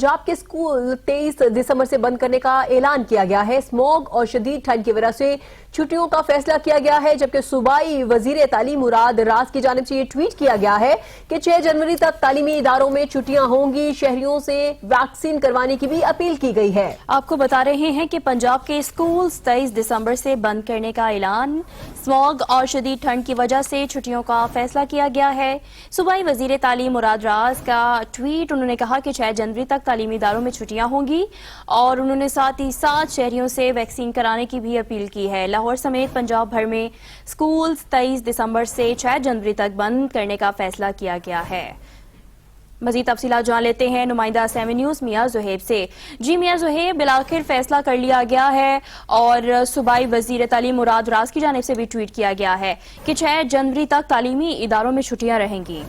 पंजाब के स्कूल 23 दिसंबर से बंद करने का ऐलान किया गया है। स्मॉग और शदीद ठंड की वजह से छुट्टियों का फैसला किया गया है, जबकि सूबाई वजीर तालीम मुराद राज की जानिब से ये ट्वीट किया गया है कि 6 जनवरी तक तालीमी इदारों में छुट्टियां होंगी। शहरियों से वैक्सीन करवाने की भी अपील की गई है। आपको बता रहे हैं कि पंजाब के स्कूल 23 दिसंबर से बंद करने का ऐलान, स्मॉग और शदीद ठंड की वजह से छुट्टियों का फैसला किया गया है। सूबाई वजीर तालीम मुराद राज का ट्वीट, उन्होंने कहा कि 6 जनवरी तक तालीमी इदारों में छुट्टियां होंगी और उन्होंने साथ ही 7 शहरियों से वैक्सीन कराने की भी अपील की है। लाहौर समेत पंजाब भर में स्कूल 23 दिसंबर से 6 जनवरी तक बंद करने का फैसला किया गया है। मजीद तफसीलात जान लेते हैं नुमाइंदा 7 न्यूज मियां जुहेब से। जी मियां जुहेब, बिलाखिर फैसला कर लिया गया है और सूबाई वजीर तालीम मुराद राज की जानिब से भी ट्वीट किया गया है कि 6 जनवरी तक तालीमी इदारों में छुट्टियां रहेंगी।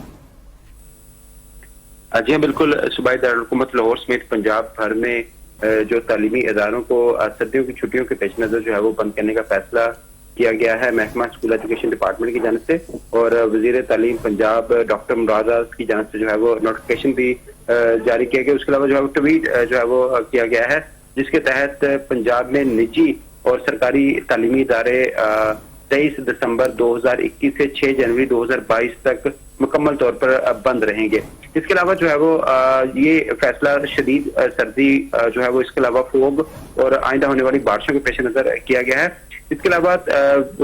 जी हाँ, बिल्कुल। सूबाई दारुल-हुकूमत लाहौर समेत पंजाब भर में जो तालीमी इदारों को सर्दियों की छुट्टियों के पेश नजर जो है वो बंद करने का फैसला किया गया है महकमा स्कूल एजुकेशन डिपार्टमेंट की जानिब से, और वजीर तालीम पंजाब डॉक्टर मुराद राज की जानिब से जो है वो नोटिफिकेशन भी जारी किया गया। उसके अलावा जो है वो ट्वीट जो है वो किया गया है, जिसके तहत पंजाब में निजी और सरकारी तालीमी इदारे 23 दिसंबर 2021 से 6 जनवरी 2022 तक मुकम्मल तौर पर बंद रहेंगे। इसके अलावा जो है वो ये फैसला शदीद सर्दी जो है वो, इसके अलावा फोग और आइंदा होने वाली बारिशों के पेश नजर किया गया है। इसके अलावा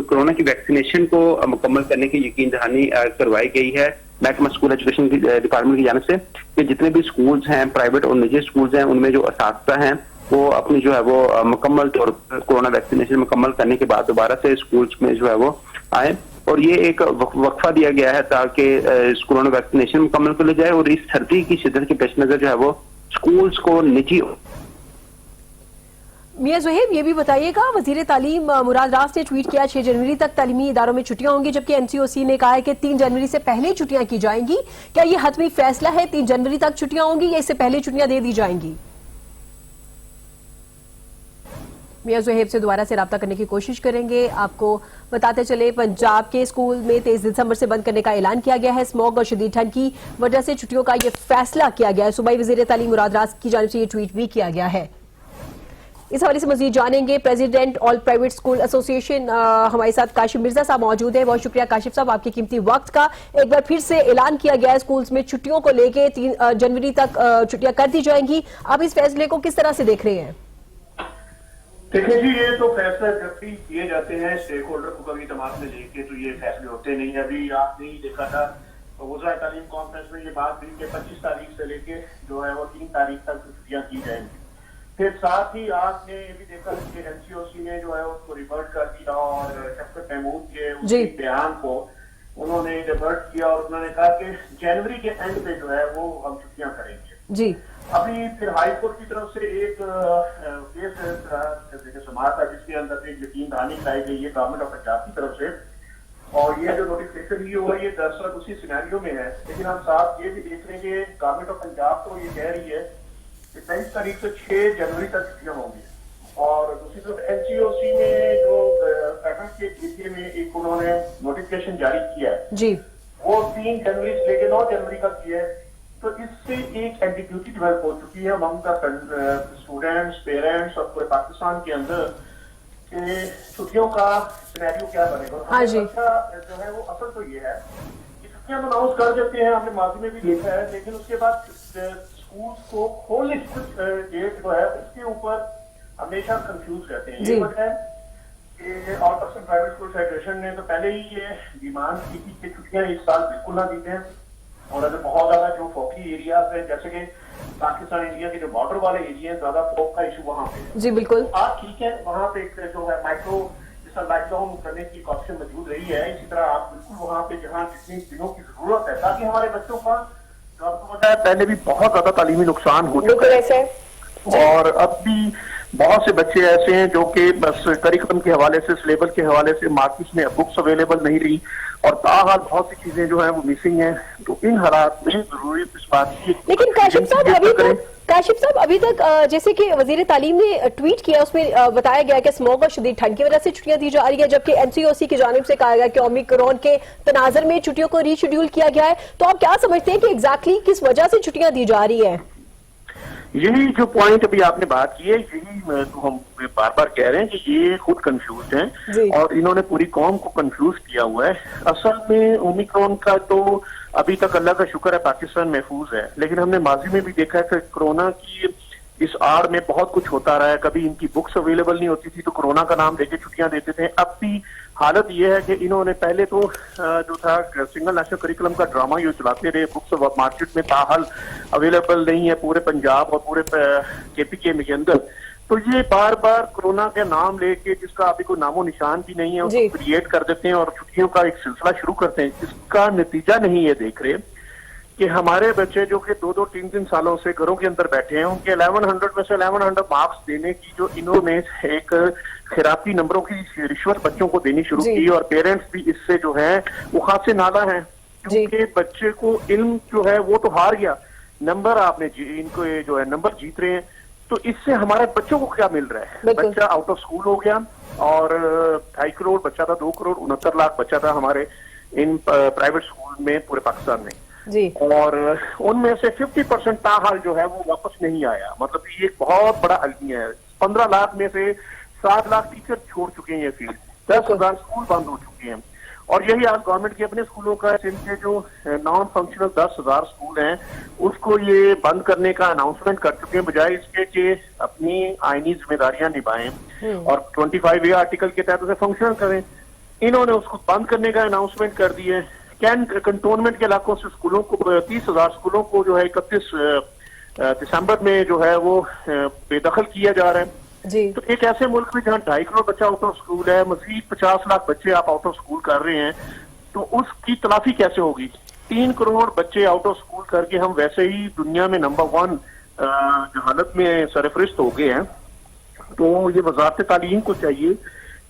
कोरोना की वैक्सीनेशन को मुकम्मल करने की यकीन दहानी करवाई गई है महकमा स्कूल एजुकेशन डिपार्टमेंट की जानिब से कि जितने भी स्कूल्स हैं, प्राइवेट और निजी स्कूल्स हैं, उनमें जो असातिज़ा हैं वो अपनी जो है वो मुकम्मल तौर पर कोरोना वैक्सीनेशन मुकम्मल करने के बाद दोबारा से स्कूल्स में जो है वो आए, और ये एक वक्फा दिया गया है ताकि कोरोना वैक्सीनेशन मुकम्मल कर ली जाए और इस सर्दी की शिद्दत के पेश नजर जो है वो स्कूल्स को निजी। मियां जुहेब, ये भी बताइएगा, वजीर तालीम मुराद राज ने ट्वीट किया 6 जनवरी तक तालीमी इदारों में छुट्टियां होंगी, जबकि एनसीओसी ने कहा है कि 3 जनवरी से पहले छुट्टियां की जाएंगी। क्या ये हतमी फैसला है 3 जनवरी तक छुट्टियां होंगी या इससे पहले छुट्टियां दे दी जाएंगी? मियां जुहेब से दोबारा से राब्ता करने की कोशिश करेंगे। आपको बताते चले, पंजाब के स्कूल में 23 दिसंबर से बंद करने का ऐलान किया गया है। स्मॉग और शदीद ठंड की वजह से छुट्टियों का यह फैसला किया गया है। सूबाई वजीर तालीम मुराद राज की जानिब से यह ट्वीट भी किया गया है। इस हवाले से मजीद जानेंगे। President all private school association हमारे साथ काशिफ मिर्जा साहब मौजूद है। बहुत शुक्रिया काशिफ साहब आपके कीमती वक्त का। एक बार फिर से ऐलान किया गया है स्कूल्स में छुट्टियों को लेके 3 जनवरी तक छुट्टियां कर दी जाएंगी। आप इस फैसले को किस तरह से देख रहे हैं? देखिए जी, ये तो फैसले जब भी किए जाते हैं स्टेक होल्डर को कभी तमाम से लेके तो ये फैसले होते नहीं है। अभी आपने ही देखा था वज़ीर तालीम कॉन्फ्रेंस में ये बात हुई कि 25 तारीख से लेके जो है वो 3 तारीख तक छुट्टियां की जाएंगी। फिर साथ ही आपने ये भी देखा कि एनसीओसी ने जो है उसको रिवर्ट कर दिया और शफकत महमूद के उसी बयान को उन्होंने रिवर्ट किया और उन्होंने कहा कि जनवरी के एंड पे जो है वो हम छुट्टियां करेंगे जी। अभी फिर हाई कोर्ट की तरफ से एक केस समाज था जिसके अंदर एक यकीन दहानी कराई गई है गवर्नमेंट ऑफ पंजाब की तरफ से, और ये जो नोटिफिकेशन ये हुआ ये दरअसल उसी सिनेरियो में है। लेकिन हम साथ ये भी देख रहे हैं कि गवर्नमेंट ऑफ पंजाब तो ये कह रही है कि 23 तारीख से 6 जनवरी तक छुट्टियां होंगी, और दूसरी तरफ एनसीओसी ने जो पैटर्न के एरिया में एक उन्होंने नोटिफिकेशन जारी किया है जी, वो 3 जनवरी से लेकर 9 जनवरी तक किया है। तो इससे एक एम्बिग्यूटी डेवलप हो चुकी है अमंग द स्टूडेंट्स, पेरेंट्स और पूरे पाकिस्तान के अंदर कि छुट्टियों का सिनेरियो क्या बनेगा। हाँ जी। जो है वो असल तो ये है कि छुट्टियां अनाउंस कर देते हैं, हमने माजी में भी देखा है, लेकिन उसके बाद स्कूल्स को खोलने की डेट जो है उसके ऊपर हमेशा कंफ्यूज रहते हैं। ये वजह है कि all Pakistan private school federation ने तो पहले ही ये डिमांड की थी कि छुट्टियां इस साल बिल्कुल ना दी जाए, और अगर बहुत ज्यादा जो फोकी एरियाज है जैसे कि पाकिस्तान इंडिया के जो बॉर्डर वाले एरिया ज्यादा फोक का इशू वहाँ पे जी बिल्कुल आप ठीक है, वहाँ पे एक जो है माइक्रो जैसा लॉकडाउन करने की ऑप्शन मौजूद रही है। इसी तरह आप बिल्कुल वहाँ पे जहाँ जितनी दिनों की जरूरत है ताकि हमारे बच्चों का जो आपको पता है पहले भी बहुत ज्यादा तालीमी नुकसान हो चुका है, और अब भी बहुत से बच्चे ऐसे हैं जो कि बस करिकुलम के हवाले से, सिलेबस के हवाले से मार्केट में बुक्स अवेलेबल नहीं रही, और ताहाल बहुत सी चीजें जो है वो मिसिंग हैं। तो इन हालात में जरूरी इस बात की, लेकिन काशिफ साहब अभी तक जैसे कि वजीर तालीम ने ट्वीट किया उसमें बताया गया कि स्मॉग और शदीद ठंड की वजह से छुट्टियां दी जा रही है, जबकि एनसीओसी की जानिब से कहा गया कि ओमिक्रॉन के तनाजर में छुट्टियों को रीशेड्यूल किया गया है। तो आप क्या समझते हैं कि एग्जैक्टली किस वजह से छुट्टियां दी जा रही है? यही जो पॉइंट अभी आपने बात की है, यही तो हम बार बार कह रहे हैं कि ये खुद कंफ्यूज हैं और इन्होंने पूरी कौम को कंफ्यूज किया हुआ है। असल में ओमिक्रॉन का तो अभी तक अल्लाह का शुक्र है पाकिस्तान महफूज है, लेकिन हमने माजी में भी देखा है कि कोरोना की इस आड़ में बहुत कुछ होता रहा है। कभी इनकी बुक्स अवेलेबल नहीं होती थी तो कोरोना का नाम लेके छुट्टियां देते थे। अब भी हालत ये है कि इन्होंने पहले तो जो था सिंगल नेशनल करिकुलम का ड्रामा ये चलाते रहे, बुक्स मार्केट में ताहल अवेलेबल नहीं है पूरे पंजाब और पूरे केपीके के अंदर। तो ये बार बार कोरोना के नाम लेके, जिसका अभी कोई नामो निशान भी नहीं है, उसको क्रिएट कर देते हैं और छुट्टियों का एक सिलसिला शुरू करते हैं। इसका नतीजा नहीं ये देख रहे कि हमारे बच्चे जो कि 2-2, 3-3 सालों से घरों के अंदर बैठे हैं, उनके 1100 में से 1100 मार्क्स देने की जो इन्होंने एक खिराती नंबरों की रिश्वत बच्चों को देनी शुरू की और पेरेंट्स भी इससे जो है वो खासे नाला है, क्योंकि बच्चे को इल्म जो है वो तो हार गया, नंबर आपने इनको ये जो है नंबर जीत रहे हैं। तो इससे हमारे बच्चों को क्या मिल रहा है? बच्चा आउट ऑफ स्कूल हो गया और 2.5 करोड़ बच्चा था, 2 करोड़ 69 लाख बच्चा था हमारे इन प्राइवेट स्कूल में पूरे पाकिस्तान में जी, और उनमें से 50% ताहाल जो है वो वापस नहीं आया। मतलब ये एक बहुत बड़ा अलमिया है। 15 लाख में से 7 लाख टीचर छोड़ चुके हैं ये फील्ड, 10,000 स्कूल बंद हो चुके हैं। और यही आज गवर्नमेंट के अपने स्कूलों का, इनके जो नॉन फंक्शनल 10,000 स्कूल हैं उसको ये बंद करने का अनाउंसमेंट कर चुके हैं, बजाय इसके कि अपनी आईनी जिम्मेदारियां निभाएं और 25A आर्टिकल के तहत उसे फंक्शनल करें। इन्होंने उसको बंद करने का अनाउंसमेंट कर दिए। कंटोनमेंट के इलाकों से स्कूलों को 30,000 स्कूलों को जो है 31 दिसंबर में जो है वो बेदखल किया जा रहा है जी। तो एक ऐसे मुल्क में जहाँ 2.5 करोड़ बच्चा आउट ऑफ स्कूल है, मजीद 50 लाख बच्चे आप आउट ऑफ स्कूल कर रहे हैं, तो उसकी तलाफी कैसे होगी? 3 करोड़ बच्चे आउट ऑफ स्कूल करके हम वैसे ही दुनिया में नंबर 1 जहालत में सरफरिस्त हो गए हैं। तो ये वजारत तालीम को चाहिए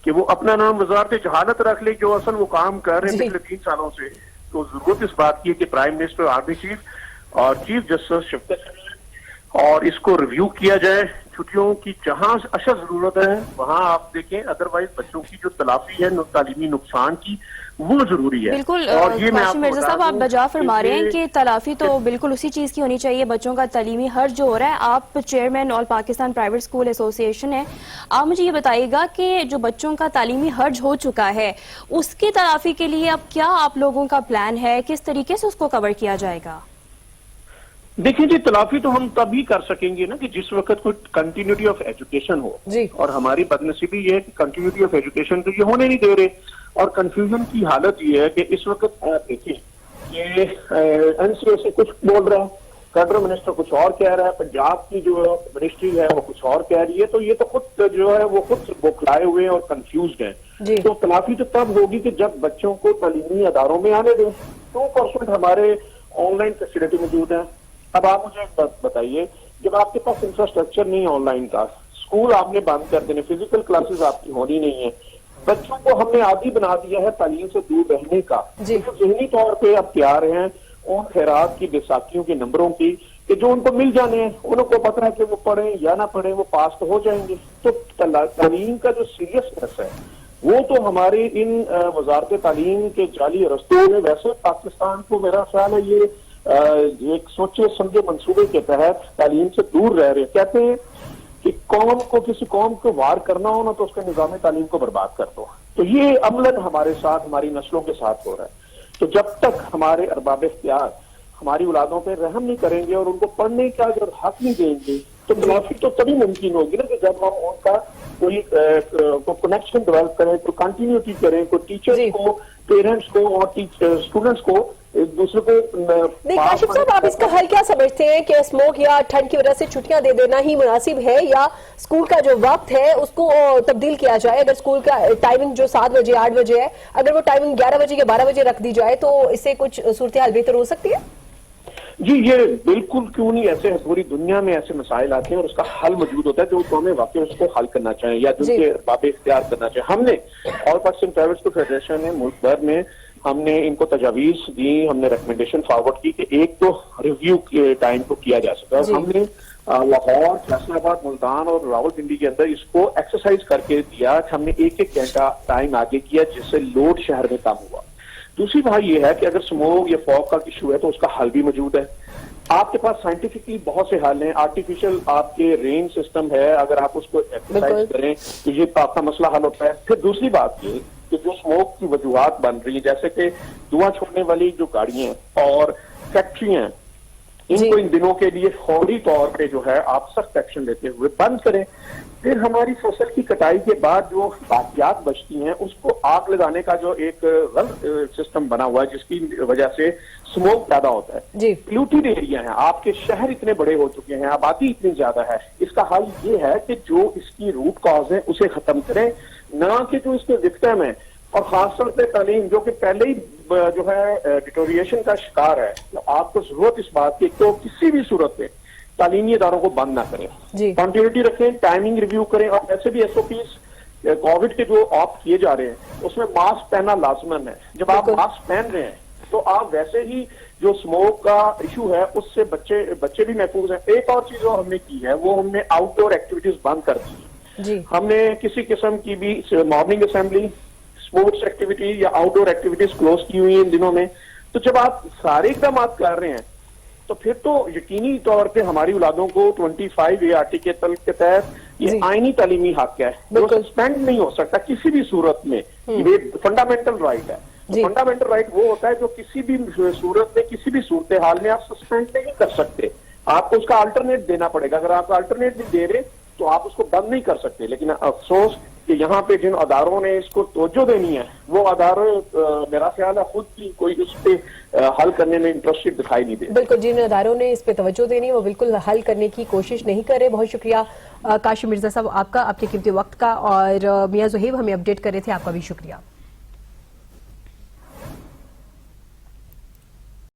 कि वो अपना नाम वजारत जहालत रख ले, जो असल वो काम कर रहे हैं पिछले 3 सालों से। तो जरूरत इस बात की है कि प्राइम मिनिस्टर, आर्मी चीफ और चीफ जस्टिस शफकत और इसको रिव्यू किया जाए। छुट्टियों की जहां अशद जरूरत है वहां आप देखें, अदरवाइज बच्चों की जो तलाफी है तालीमी नुकसान की वो जरूरी है। बिल्कुल, और ये मिर्जा साहब आप बजा फरमा रहे हैं कि तलाफी तो बिल्कुल उसी चीज की होनी चाहिए। बच्चों का तालीमी हर्ज जो हो रहा है, आप chairman all Pakistan private school association है, आप मुझे ये बताइएगा कि जो बच्चों का तालीमी हर्ज हो चुका है उसकी तलाफी के लिए अब क्या आप लोगों का प्लान है, किस तरीके से उसको कवर किया जाएगा? देखिए जी, तलाफी तो हम तभी कर सकेंगे ना कि जिस वक्त कोई कंटिन्यूटी ऑफ एजुकेशन हो जी। और हमारी बदनसीबी ये है कि कंटिन्यूटी ऑफ एजुकेशन तो ये होने नहीं दे रहे। और कंफ्यूजन की हालत ये है कि इस वक्त देखिए ये एनसीओ से कुछ बोल रहा है, कैडर मिनिस्टर कुछ और कह रहा है, पंजाब की जो मिनिस्ट्री है वो कुछ और कह रही है। तो ये तो खुद जो है वो खुद बौखलाए हुए और कंफ्यूज हैं। तो तलाफी तो तब होगी कि जब बच्चों को तालीमी अदारों में आने दें। 2% हमारे ऑनलाइन फैसिलिटी मौजूद है। अब आप मुझे एक बात बताइए, जब आपके पास इंफ्रास्ट्रक्चर नहीं है ऑनलाइन का, स्कूल आपने बंद कर देने, फिजिकल क्लासेस आपकी होनी नहीं है, बच्चों को हमने आदी बना दिया है तालीम से दूर रहने का। तो जहनी तौर पे अब तैयार हैं उन खैरात की, बैसाखियों के नंबरों की, कि जो उनको मिल जाने हैं, उनको पता है कि वो पढ़ें या ना पढ़ें वो पास तो हो जाएंगे। तो तालीम का जो सीरियसनेस है वो तो हमारे इन वजारत तालीम के जाली रस्तों में, वैसे पाकिस्तान को मेरा ख्याल है ये एक सोचे समझे मंसूबे के तहत तालीम से दूर रह रहे। कहते हैं कि कौम को, किसी कौम को वार करना हो ना तो उसके निजाम तालीम को बर्बाद कर दो। तो ये अमलन हमारे साथ, हमारी नस्लों के साथ हो रहा है। तो जब तक हमारे अरबाब इख्तियार हमारी औलादों पर रहम नहीं करेंगे और उनको पढ़ने का जो हक नहीं देंगे, तो मुनाफी तो तभी मुमकिन होगी ना कि जब हम उनका कोई कनेक्शन डेवलप करें, कोई कंटिन्यूटी करें, कोई टीचर को, पेरेंट्स को और स्टूडेंट्स को एक दूसरे को। नहीं काशिफ साहब, आप इसका हल क्या समझते हैं कि स्मोक या ठंड की वजह से छुट्टियां दे देना ही मुनासिब है, या स्कूल का जो वक्त है उसको तब्दील किया जाए? अगर स्कूल का टाइमिंग जो 7 बजे 8 बजे है, अगर वो टाइमिंग 11 बजे या 12 बजे रख दी जाए तो इससे कुछ सूरत हाल बेहतर हो सकती है? जी ये बिल्कुल क्यों नहीं, ऐसे पूरी दुनिया में ऐसे मसाइल आते हैं और उसका हल मौजूद होता है जो कौमें वाकई उसको हल करना चाहें या जिनके बाबे इख्तियार करना चाहें। हमने all Pakistan private school federation है मुल्क भर में, हमने इनको तजावीज दी, हमने रिकमेंडेशन फॉरवर्ड की कि एक तो रिव्यू के टाइम को किया जा सका। हमने लाहौर, फैसलाबाद, मुल्तान और रावलपिंडी के अंदर इसको एक्सरसाइज करके दिया। हमने 1-1 घंटा टाइम आगे किया जिससे लोड शहर में कम हुआ। दूसरी बात यह है कि अगर स्मोक या फॉग का इशू है तो उसका हल भी मौजूद है। आपके पास साइंटिफिकली बहुत से हल हैं। आर्टिफिशियल आपके रेन सिस्टम है, अगर आप उसको एक्सरसाइज करें तो ये आपका मसला हल होता है। फिर दूसरी बात ये कि जो स्मोक की वजूहात बन रही है, जैसे कि धुआं छोड़ने वाली जो गाड़ियां और फैक्ट्रियां, इनको इन दिनों के लिए फौरी तौर पे जो है आप सख्त एक्शन लेते हुए बंद करें। फिर हमारी फसल की कटाई के बाद जो बाकियात बचती हैं उसको आग लगाने का जो एक गलत सिस्टम बना हुआ है, जिसकी वजह से स्मोक पैदा होता है। प्लूटेड एरिया है, आपके शहर इतने बड़े हो चुके हैं, आबादी इतनी ज्यादा है। इसका हल ये है कि जो इसकी रूट कॉज है उसे खत्म करें, ना कि जो इसके विक्टिम है और खासतौर पर तालीम जो कि पहले ही जो है डिटोरिएशन का शिकार है। तो आपको जरूरत इस बात की तो किसी भी सूरत में तालीमी इदारों को बंद ना करें, कंटिन्यूटी रखें, टाइमिंग रिव्यू करें। और वैसे भी एसओपीज कोविड के जो ऑप्ट किए जा रहे हैं उसमें मास्क पहनना लाजमन है। जब आप मास्क पहन रहे हैं तो आप वैसे ही जो स्मोक का इशू है उससे बच्चे भी महफूज हैं। एक और चीज जो हमने की है वो हमने आउटडोर एक्टिविटीज बंद कर दी है। हमने किसी किस्म की भी मॉर्निंग असेंबली, स्पोर्ट्स एक्टिविटी या आउटडोर एक्टिविटीज क्लोज की हुई है इन दिनों में। तो जब आप सारे इकदाम कर रहे हैं तो फिर तो यकीनी तौर पे हमारी औलादों को 25 ART के तहत ये आईनी तालीमी हक है जो सस्पेंड नहीं हो सकता किसी भी सूरत में। ये फंडामेंटल राइट है। तो फंडामेंटल राइट वो होता है जो किसी भी सूरत में, किसी भी सूरत हाल में आप सस्पेंड नहीं कर सकते, आपको उसका अल्टरनेट देना पड़ेगा। अगर आप अल्टरनेट भी दे रहे तो आप उसको बंद नहीं कर सकते। लेकिन अफसोस कि यहाँ पे जिन अदारों ने इसको तवज्जो देनी है वो अदारों मेरा ख्याल है खुद की कोई उस पे हल करने में इंटरेस्टेड दिखाई नहीं दे। बिल्कुल, जिन अदारों ने इस पे तवज्जो देनी है वो बिल्कुल हल करने की कोशिश नहीं करे। बहुत शुक्रिया काशिम मिर्जा साहब आपका, आपके कीमती वक्त का, और मियां ज़ुहैब हमें अपडेट कर रहे थे, आपका भी शुक्रिया।